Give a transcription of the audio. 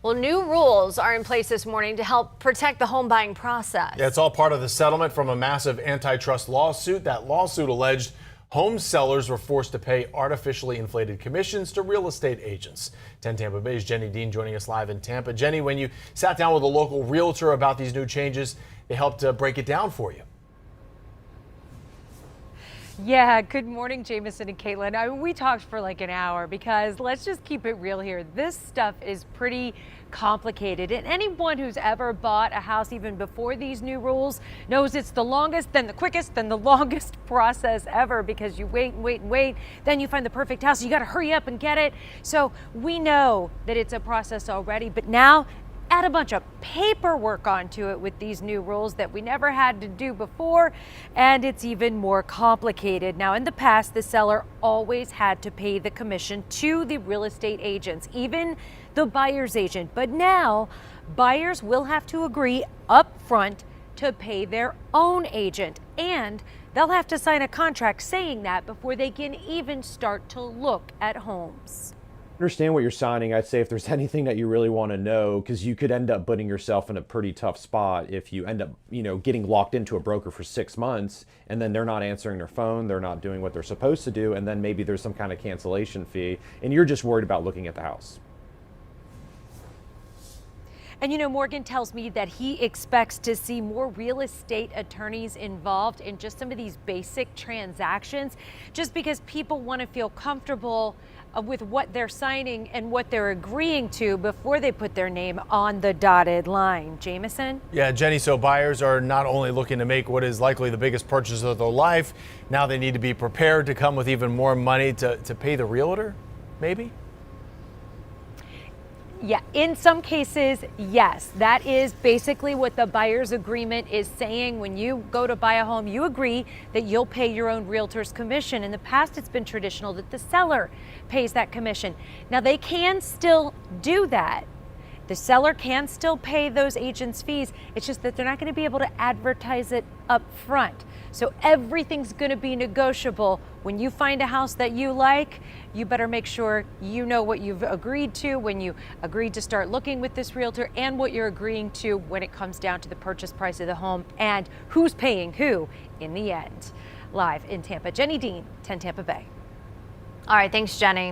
Well, new rules are in place this morning to help protect the home buying process. Yeah, it's all part of the settlement from a massive antitrust lawsuit. That lawsuit alleged home sellers were forced to pay artificially inflated commissions to real estate agents. 10 Tampa Bay's Jenny Dean joining us live in Tampa. Jenny, when you sat down with a local realtor about these new changes, they helped break it down for you. Yeah, good morning, Jameson and Caitlin. I mean, we talked for like an hour because let's just keep it real here. This stuff is pretty complicated, and anyone who's ever bought a house even before these new rules knows it's the longest, then the quickest, then the longest process ever, because you wait and wait and wait, then you find the perfect house. You got to hurry up and get it. So we know that it's a process already, but now add a bunch of paperwork onto it with these new rules that we never had to do before, and it's even more complicated. Now, in the past, the seller always had to pay the commission to the real estate agents, even the buyer's agent. But now, buyers will have to agree up front to pay their own agent, and they'll have to sign a contract saying that before they can even start to look at homes. Understand what you're signing. I'd say if there's anything that you really want to know, because you could end up putting yourself in a pretty tough spot if you end up, getting locked into a broker for 6 months and then they're not answering their phone, they're not doing what they're supposed to do, and then maybe there's some kind of cancellation fee and you're just worried about looking at the house. And Morgan tells me that he expects to see more real estate attorneys involved in just some of these basic transactions, just because people want to feel comfortable with what they're signing and what they're agreeing to before they put their name on the dotted line. Jameson? Yeah, Jenny, so buyers are not only looking to make what is likely the biggest purchase of their life, now they need to be prepared to come with even more money to pay the realtor, maybe? Yeah, in some cases, yes. That is basically what the buyer's agreement is saying. When you go to buy a home, you agree that you'll pay your own realtor's commission. In the past, it's been traditional that the seller pays that commission. Now, they can still do that. The seller can still pay those agents' fees. It's just that they're not going to be able to advertise it up front. So everything's going to be negotiable. When you find a house that you like, you better make sure you know what you've agreed to when you agreed to start looking with this realtor, and what you're agreeing to when it comes down to the purchase price of the home and who's paying who in the end. Live in Tampa, Jenny Dean, 10 Tampa Bay. All right, thanks, Jenny.